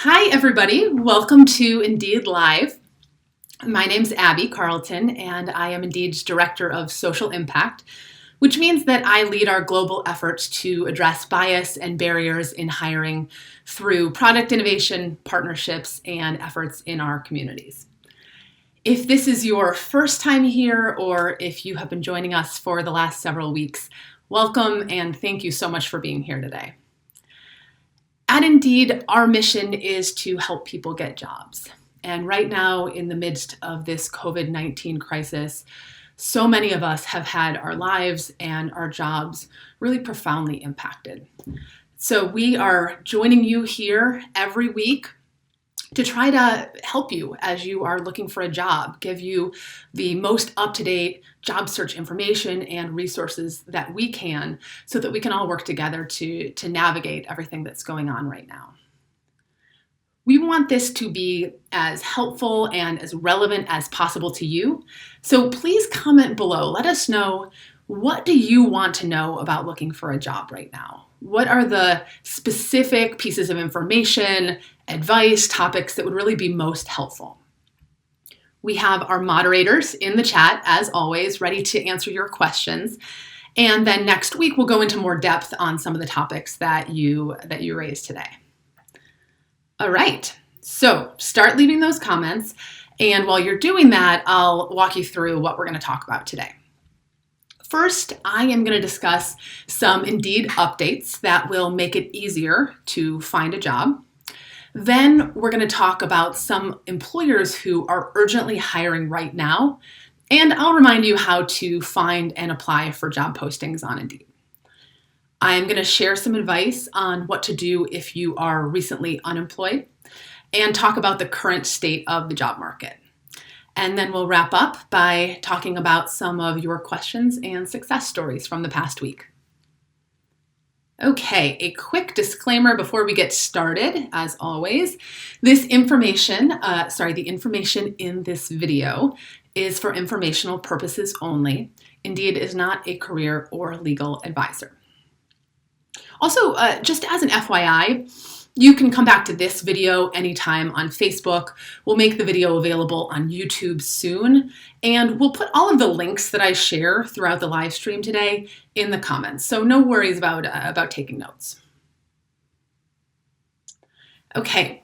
Hi, everybody. Welcome to Indeed Live. My name's Abbey Carlton, and I am Indeed's Director of Social Impact, which means that I lead our global efforts to address bias and barriers in hiring through product innovation, partnerships, and efforts in our communities. If this is your first time here, or if you have been joining us for the last several weeks, welcome and thank you so much for being here today. At Indeed, our mission is to help people get jobs. And right now, in the midst of this COVID-19 crisis, so many of us have had our lives and our jobs really profoundly impacted. So we are joining you here every week to try to help you as you are looking for a job, give you the most up-to-date job search information and resources that we can so that we can all work together to navigate everything that's going on right now. We want this to be as helpful and as relevant as possible to you. So please comment below. Let us know, what do you want to know about looking for a job right now? What are the specific pieces of information, advice, topics that would really be most helpful? We have our moderators in the chat, as always, ready to answer your questions. And then next week, we'll go into more depth on some of the topics that you raised today. All right, so start leaving those comments. And while you're doing that, I'll walk you through what we're going to talk about today. First, I am going to discuss some Indeed updates that will make it easier to find a job. Then we're going to talk about some employers who are urgently hiring right now, and I'll remind you how to find and apply for job postings on Indeed. I'm going to share some advice on what to do if you are recently unemployed and talk about the current state of the job market. And then we'll wrap up by talking about some of your questions and success stories from the past week. Okay, a quick disclaimer before we get started. As always, the information in this video is for informational purposes only. Indeed is not a career or legal advisor. Also, just as an FYI, you can come back to this video anytime on Facebook. We'll make the video available on YouTube soon, and we'll put all of the links that I share throughout the live stream today in the comments. So no worries about taking notes. Okay,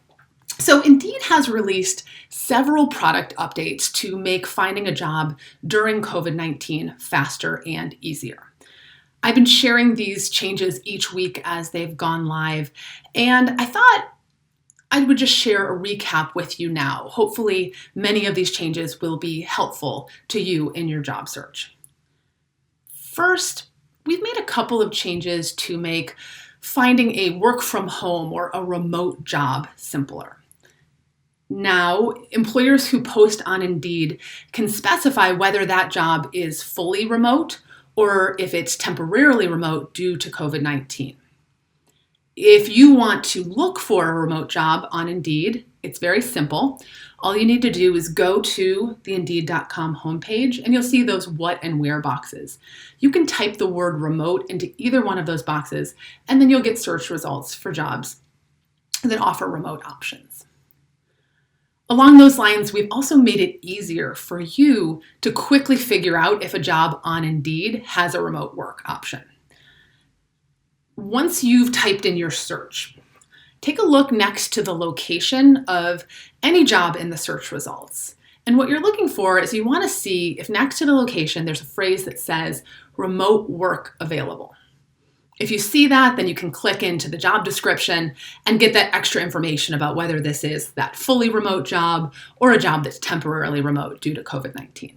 so Indeed has released several product updates to make finding a job during COVID-19 faster and easier. I've been sharing these changes each week as they've gone live, and I thought I would just share a recap with you now. Hopefully, many of these changes will be helpful to you in your job search. First, we've made a couple of changes to make finding a work from home or a remote job simpler. Now, employers who post on Indeed can specify whether that job is fully remote or if it's temporarily remote due to COVID-19. If you want to look for a remote job on Indeed, it's very simple. All you need to do is go to the Indeed.com homepage and you'll see those what and where boxes. You can type the word remote into either one of those boxes and then you'll get search results for jobs that offer remote options. Along those lines, we've also made it easier for you to quickly figure out if a job on Indeed has a remote work option. Once you've typed in your search, take a look next to the location of any job in the search results. And what you're looking for is you want to see if next to the location there's a phrase that says remote work available. If you see that, then you can click into the job description and get that extra information about whether this is that fully remote job or a job that's temporarily remote due to COVID-19.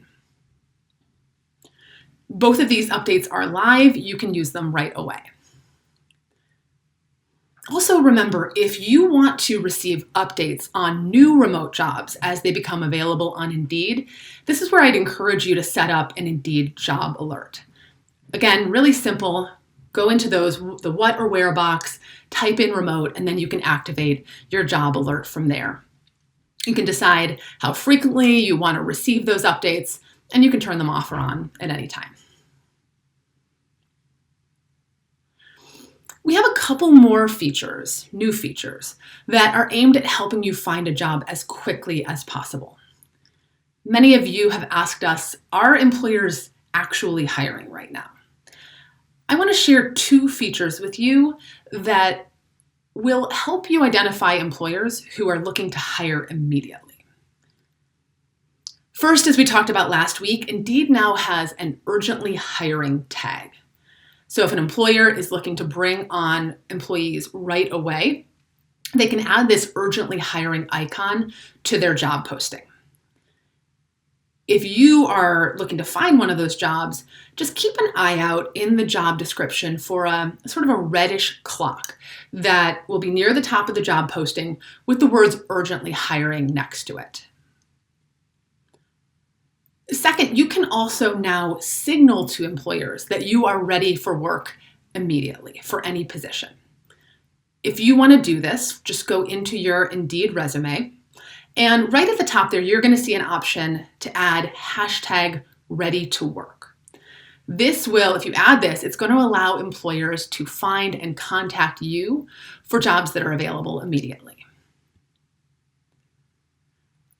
Both of these updates are live. You can use them right away. Also remember, if you want to receive updates on new remote jobs as they become available on Indeed, this is where I'd encourage you to set up an Indeed job alert. Again, really simple. Go into the what or where box, type in remote, and then you can activate your job alert from there. You can decide how frequently you want to receive those updates, and you can turn them off or on at any time. We have a couple more features, new features, that are aimed at helping you find a job as quickly as possible. Many of you have asked us, are employers actually hiring right now? I want to share two features with you that will help you identify employers who are looking to hire immediately. First, as we talked about last week, Indeed now has an urgently hiring tag. So if an employer is looking to bring on employees right away, they can add this urgently hiring icon to their job posting. If you are looking to find one of those jobs, just keep an eye out in the job description for a sort of a reddish clock that will be near the top of the job posting with the words urgently hiring next to it. Second, you can also now signal to employers that you are ready for work immediately for any position. If you want to do this, just go into your Indeed resume, and right at the top there, you're going to see an option to add hashtag ready to work. This will, if you add this, it's going to allow employers to find and contact you for jobs that are available immediately.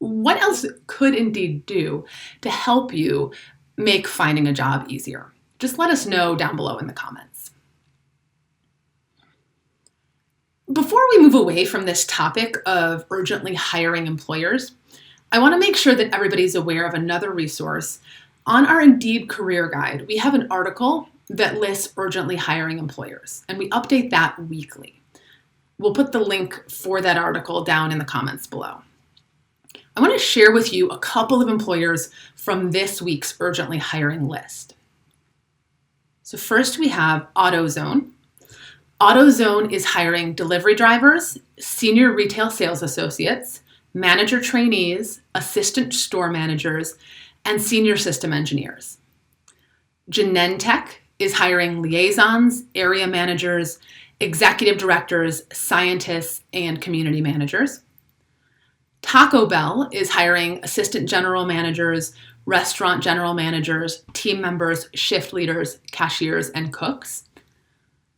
What else could Indeed do to help you make finding a job easier? Just let us know down below in the comments. Before we move away from this topic of urgently hiring employers, I want to make sure that everybody's aware of another resource. On our Indeed career guide, we have an article that lists urgently hiring employers, and we update that weekly. We'll put the link for that article down in the comments below. I want to share with you a couple of employers from this week's urgently hiring list. So first we have AutoZone. AutoZone is hiring delivery drivers, senior retail sales associates, manager trainees, assistant store managers, and senior system engineers. Genentech is hiring liaisons, area managers, executive directors, scientists, and community managers. Taco Bell is hiring assistant general managers, restaurant general managers, team members, shift leaders, cashiers, and cooks.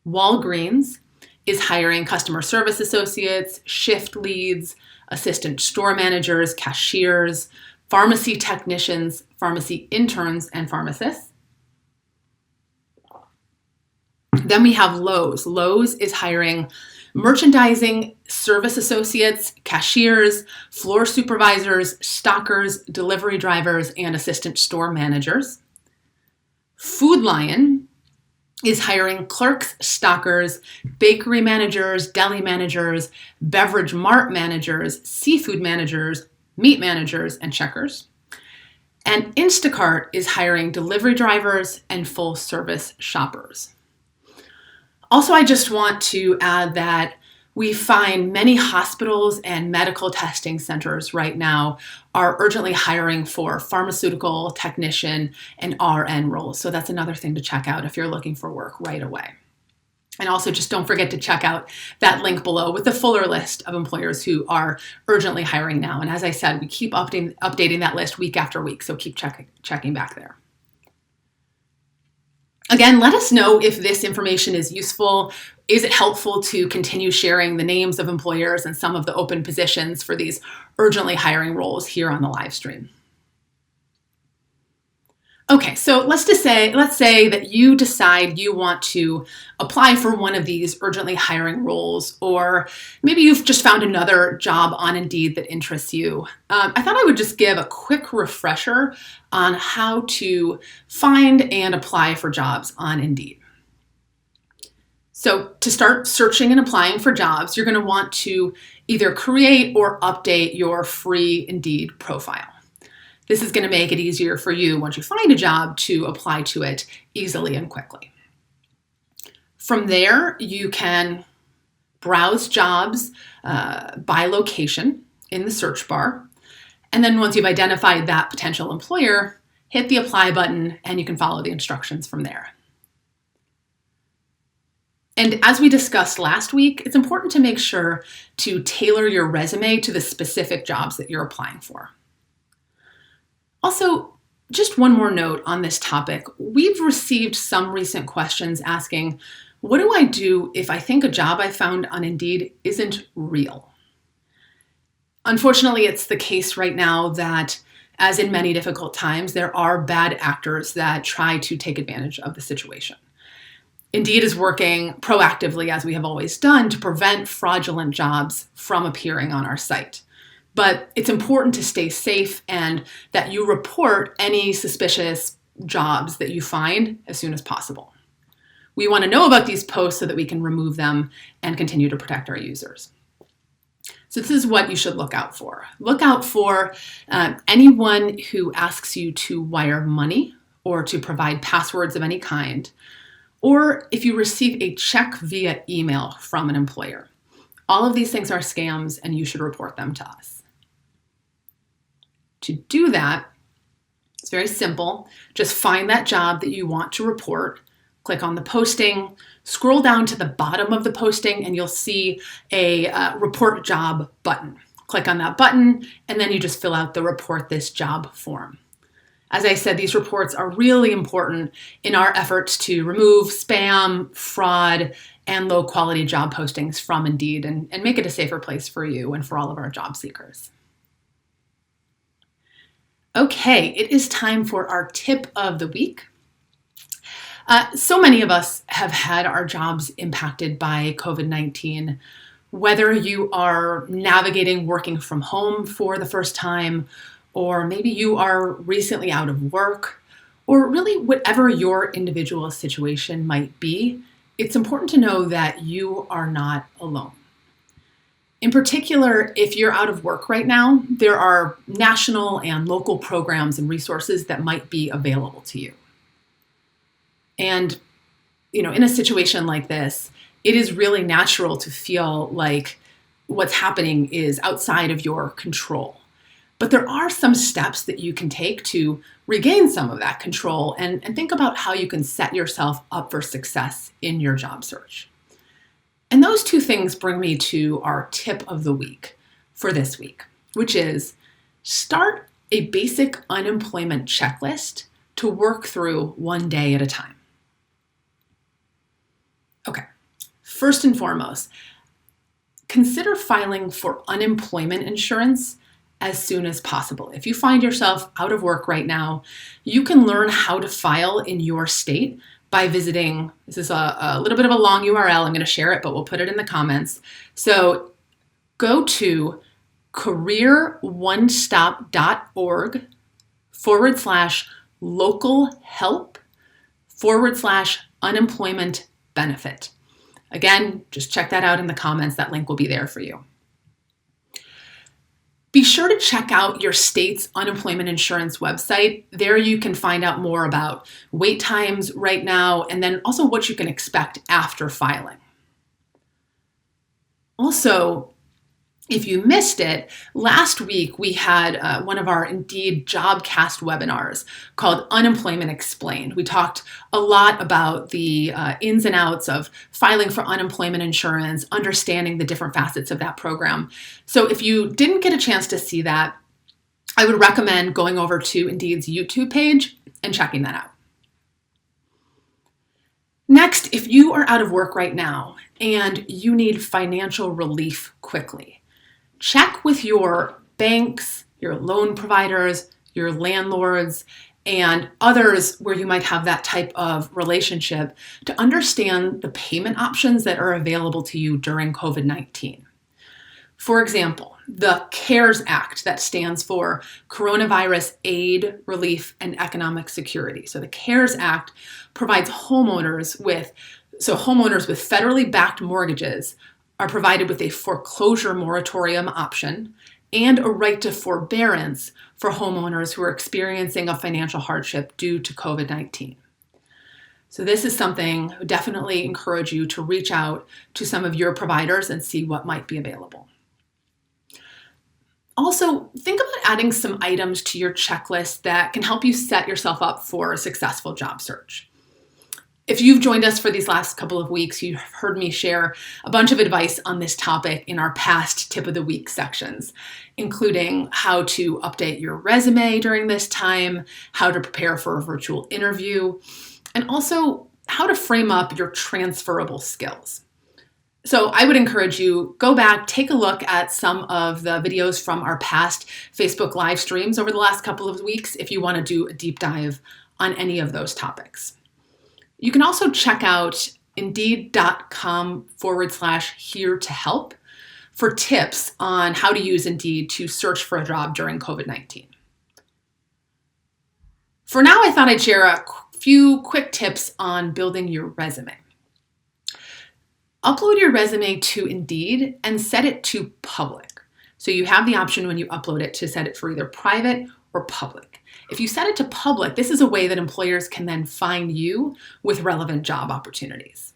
Walgreens is hiring customer service associates, shift leads, assistant store managers, cashiers, pharmacy technicians, pharmacy interns, and pharmacists. Then we have Lowe's. Lowe's is hiring merchandising service associates, cashiers, floor supervisors, stockers, delivery drivers, and assistant store managers. Food Lion is hiring clerks, stockers, bakery managers, deli managers, beverage mart managers, seafood managers, meat managers, and checkers. And Instacart is hiring delivery drivers and full service shoppers. Also, I just want to add that we find many hospitals and medical testing centers right now are urgently hiring for pharmaceutical technician and RN roles. So that's another thing to check out if you're looking for work right away. And also just don't forget to check out that link below with the fuller list of employers who are urgently hiring now. And as I said, we keep updating that list week after week, so keep checking back there. Again, let us know if this information is useful. Is it helpful to continue sharing the names of employers and some of the open positions for these urgently hiring roles here on the live stream? Okay, so let's say that you decide you want to apply for one of these urgently hiring roles, or maybe you've just found another job on Indeed that interests you. I thought I would just give a quick refresher on how to find and apply for jobs on Indeed. So to start searching and applying for jobs, you're going to want to either create or update your free Indeed profile. This is going to make it easier for you once you find a job to apply to it easily and quickly. From there, you can browse jobs by location in the search bar. And then once you've identified that potential employer, hit the apply button and you can follow the instructions from there. And as we discussed last week, it's important to make sure to tailor your resume to the specific jobs that you're applying for. Also, just one more note on this topic. We've received some recent questions asking, What do I do if I think a job I found on Indeed isn't real? Unfortunately, it's the case right now that, as in many difficult times, there are bad actors that try to take advantage of the situation. Indeed is working proactively, as we have always done, to prevent fraudulent jobs from appearing on our site. But it's important to stay safe and that you report any suspicious jobs that you find as soon as possible. We want to know about these posts so that we can remove them and continue to protect our users. So this is what you should look out for. Look out for anyone who asks you to wire money or to provide passwords of any kind, or if you receive a check via email from an employer. All of these things are scams and you should report them to us. To do that, it's very simple. Just find that job that you want to report, click on the posting, scroll down to the bottom of the posting, and you'll see a report job button. Click on that button, and then you just fill out the report this job form. As I said, these reports are really important in our efforts to remove spam, fraud, and low quality job postings from Indeed and make it a safer place for you and for all of our job seekers. Okay, it is time for our tip of the week. So many of us have had our jobs impacted by COVID-19, whether you are navigating working from home for the first time, or maybe you are recently out of work, or really whatever your individual situation might be, it's important to know that you are not alone. In particular, if you're out of work right now, there are national and local programs and resources that might be available to you. And, in a situation like this, it is really natural to feel like what's happening is outside of your control. But there are some steps that you can take to regain some of that control and think about how you can set yourself up for success in your job search. And those two things bring me to our tip of the week for this week, which is start a basic unemployment checklist to work through one day at a time. Okay, first and foremost, consider filing for unemployment insurance as soon as possible. If you find yourself out of work right now, you can learn how to file in your state by visiting, this is a little bit of a long URL, I'm going to share it, but we'll put it in the comments. So go to careeronestop.org/local help/unemployment benefit. Again, just check that out in the comments. That link will be there for you. Be sure to check out your state's unemployment insurance website. There you can find out more about wait times right now and then also what you can expect after filing. Also, if you missed it, last week we had one of our Indeed Jobcast webinars called Unemployment Explained. We talked a lot about the ins and outs of filing for unemployment insurance, understanding the different facets of that program. So if you didn't get a chance to see that, I would recommend going over to Indeed's YouTube page and checking that out. Next, if you are out of work right now and you need financial relief quickly, check with your banks, your loan providers, your landlords, and others where you might have that type of relationship to understand the payment options that are available to you during COVID-19. For example, the CARES Act, that stands for Coronavirus Aid, Relief, and Economic Security. So the CARES Act provides homeowners with federally backed mortgages are provided with a foreclosure moratorium option and a right to forbearance for homeowners who are experiencing a financial hardship due to COVID-19. So this is something I definitely encourage you to reach out to some of your providers and see what might be available. Also, think about adding some items to your checklist that can help you set yourself up for a successful job search. If you've joined us for these last couple of weeks, you've heard me share a bunch of advice on this topic in our past tip of the week sections, including how to update your resume during this time, how to prepare for a virtual interview, and also how to frame up your transferable skills. So I would encourage you, go back, take a look at some of the videos from our past Facebook live streams over the last couple of weeks if you want to do a deep dive on any of those topics. You can also check out indeed.com/here to help for tips on how to use Indeed to search for a job during COVID-19. For now, I thought I'd share a few quick tips on building your resume. Upload your resume to Indeed and set it to public. So you have the option when you upload it to set it for either private or public. If you set it to public, this is a way that employers can then find you with relevant job opportunities.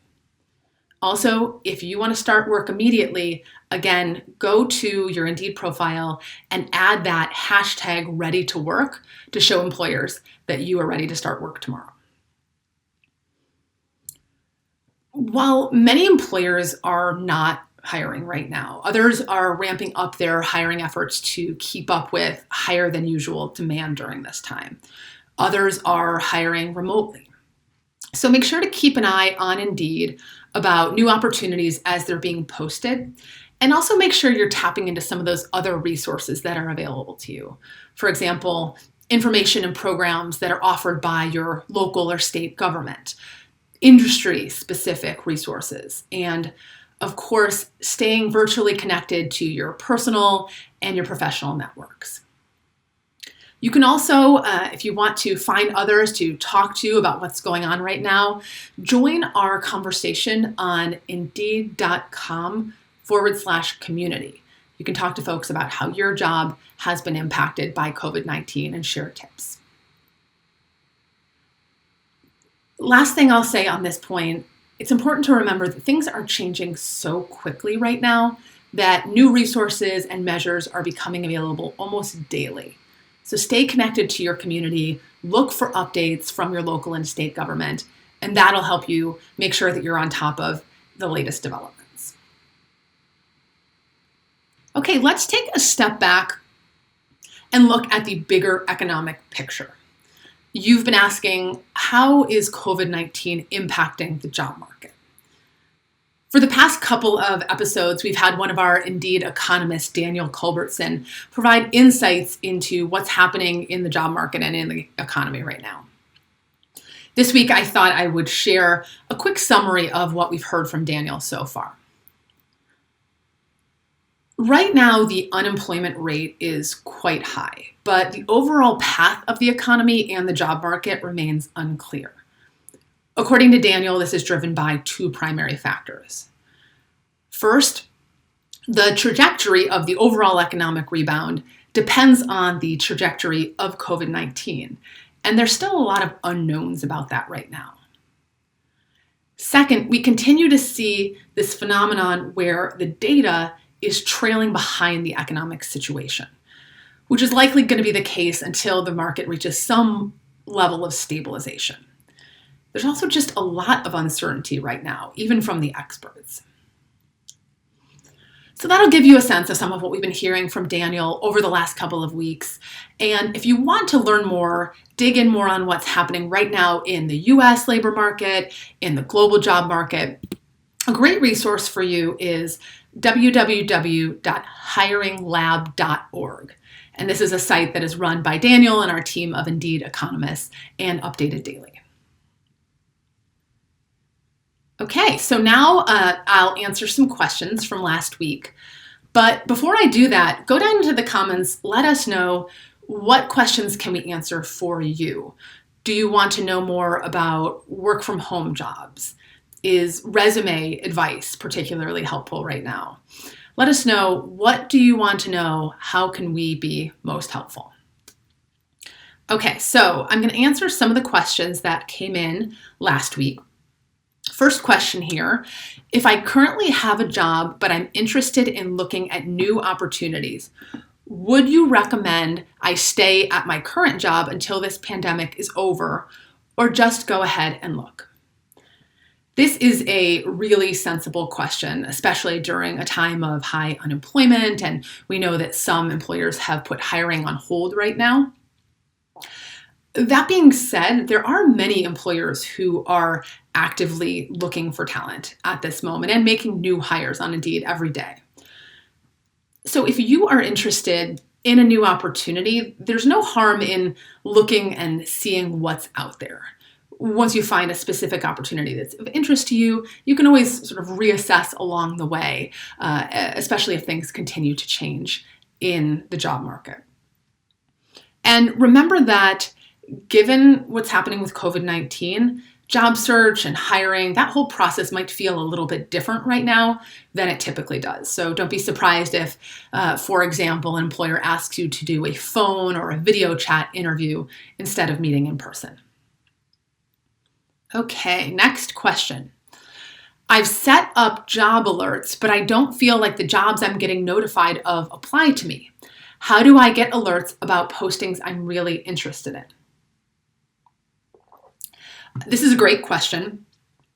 Also, if you want to start work immediately, again, go to your Indeed profile and add that hashtag ready to work to show employers that you are ready to start work tomorrow. While many employers are not hiring right now, others are ramping up their hiring efforts to keep up with higher than usual demand during this time. Others are hiring remotely. So make sure to keep an eye on Indeed about new opportunities as they're being posted, and also make sure you're tapping into some of those other resources that are available to you. For example, information and programs that are offered by your local or state government, industry-specific resources, and of course, staying virtually connected to your personal and your professional networks. You can also, if you want to find others to talk to about what's going on right now, join our conversation on indeed.com/community. You can talk to folks about how your job has been impacted by COVID-19 and share tips. Last thing I'll say on this point, it's important to remember that things are changing so quickly right now that new resources and measures are becoming available almost daily. So stay connected to your community, look for updates from your local and state government, and that'll help you make sure that you're on top of the latest developments. Okay, let's take a step back and look at the bigger economic picture. You've been asking, how is COVID-19 impacting the job market? For the past couple of episodes, we've had one of our Indeed economists, Daniel Culbertson, provide insights into what's happening in the job market and in the economy right now. This week, I thought I would share a quick summary of what we've heard from Daniel so far. Right now, the unemployment rate is quite high, but the overall path of the economy and the job market remains unclear. According to Daniel, this is driven by two primary factors. First, the trajectory of the overall economic rebound depends on the trajectory of COVID-19, and there's still a lot of unknowns about that right now. Second, we continue to see this phenomenon where the data is trailing behind the economic situation, which is likely going to be the case until the market reaches some level of stabilization. There's also just a lot of uncertainty right now, even from the experts. So that'll give you a sense of some of what we've been hearing from Daniel over the last couple of weeks. And if you want to learn more, dig in more on what's happening right now in the US labor market, in the global job market, a great resource for you is www.hiringlab.org. And this is a site that is run by Daniel and our team of Indeed economists and updated daily. Okay, so now I'll answer some questions from last week. But before I do that, go down into the comments, let us know what questions can we answer for you. Do you want to know more about work from home jobs? Is resume advice particularly helpful right now? Let us know, what do you want to know? How can we be most helpful? Okay, so I'm going to answer some of the questions that came in last week. First question here, if I currently have a job, but I'm interested in looking at new opportunities, would you recommend I stay at my current job until this pandemic is over, or just go ahead and look? This is a really sensible question, especially during a time of high unemployment, and we know that some employers have put hiring on hold right now. That being said, there are many employers who are actively looking for talent at this moment and making new hires on Indeed every day. So if you are interested in a new opportunity, there's no harm in looking and seeing what's out there. Once you find a specific opportunity that's of interest to you, you can always sort of reassess along the way, especially if things continue to change in the job market. And remember that given what's happening with COVID-19, job search and hiring, that whole process might feel a little bit different right now than it typically does. So don't be surprised if, for example, an employer asks you to do a phone or a video chat interview instead of meeting in person. Okay, next question. I've set up job alerts, but I don't feel like the jobs I'm getting notified of apply to me. How do I get alerts about postings I'm really interested in? This is a great question.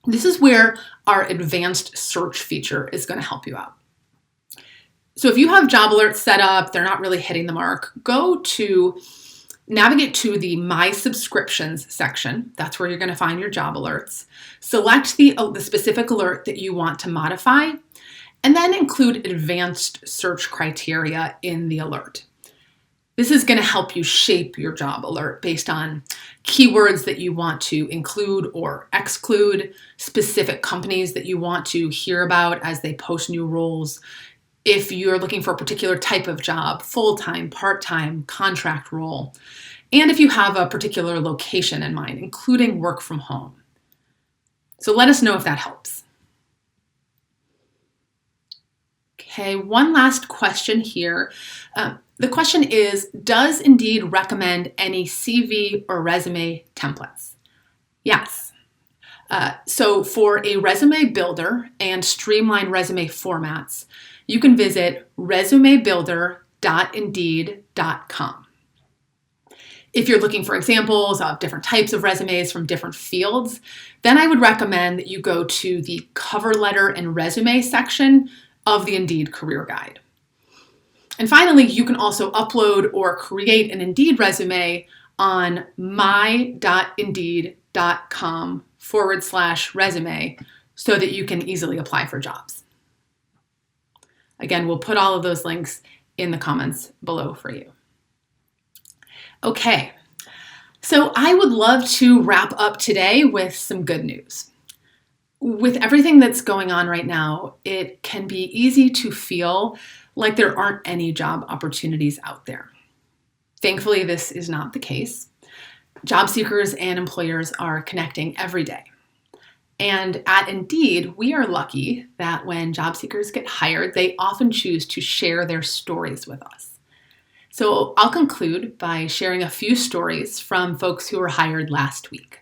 This is where our advanced search feature is going to help you out. So if you have job alerts set up, they're not really hitting the mark, navigate to the My Subscriptions section. That's where you're going to find your job alerts. Select the specific alert that you want to modify, and then include advanced search criteria in the alert. This is going to help you shape your job alert based on keywords that you want to include or exclude, specific companies that you want to hear about as they post new roles. If you're looking for a particular type of job, full-time, part-time, contract role, and if you have a particular location in mind, including work from home. So let us know if that helps. Okay, one last question here. The question is, does Indeed recommend any CV or resume templates? Yes. So for a resume builder and streamlined resume formats, you can visit resumebuilder.indeed.com. If you're looking for examples of different types of resumes from different fields, then I would recommend that you go to the cover letter and resume section of the Indeed Career Guide. And finally, you can also upload or create an Indeed resume on my.indeed.com/resume so that you can easily apply for jobs. Again, we'll put all of those links in the comments below for you. Okay, so I would love to wrap up today with some good news. With everything that's going on right now, it can be easy to feel like there aren't any job opportunities out there. Thankfully, this is not the case. Job seekers and employers are connecting every day. And at Indeed, we are lucky that when job seekers get hired, they often choose to share their stories with us. So I'll conclude by sharing a few stories from folks who were hired last week.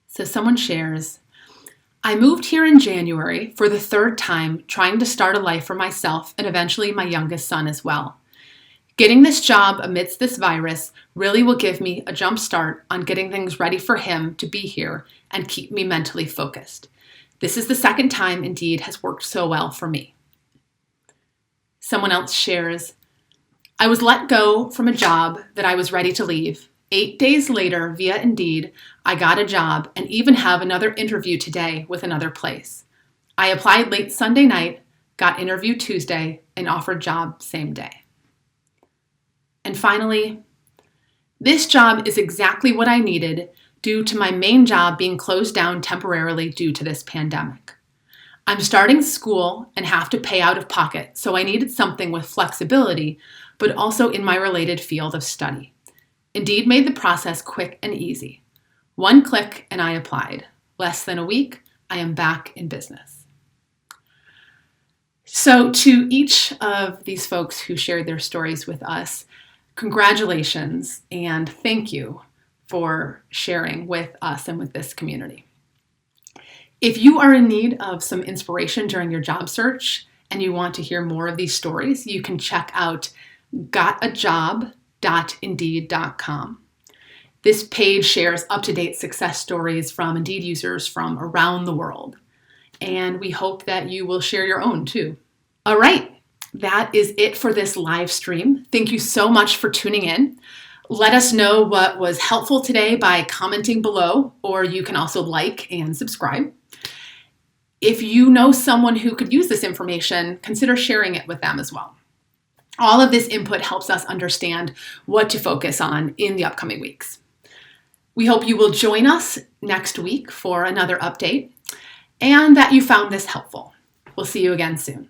So someone shares, I moved here in January for the third time, trying to start a life for myself and eventually my youngest son as well. Getting this job amidst this virus really will give me a jump start on getting things ready for him to be here and keep me mentally focused. This is the second time Indeed has worked so well for me. Someone else shares, I was let go from a job that I was ready to leave. 8 days later, via Indeed, I got a job and even have another interview today with another place. I applied late Sunday night, got interview Tuesday, and offered job same day. And finally, this job is exactly what I needed due to my main job being closed down temporarily due to this pandemic. I'm starting school and have to pay out of pocket, so I needed something with flexibility, but also in my related field of study. Indeed made the process quick and easy. One click and I applied. Less than a week, I am back in business. So to each of these folks who shared their stories with us, congratulations and thank you for sharing with us and with this community. If you are in need of some inspiration during your job search and you want to hear more of these stories, you can check out gotajob.indeed.com. This page shares up-to-date success stories from Indeed users from around the world. And we hope that you will share your own too. All right, that is it for this live stream. Thank you so much for tuning in. Let us know what was helpful today by commenting below, or you can also like and subscribe. If you know someone who could use this information, consider sharing it with them as well. All of this input helps us understand what to focus on in the upcoming weeks. We hope you will join us next week for another update and that you found this helpful. We'll see you again soon.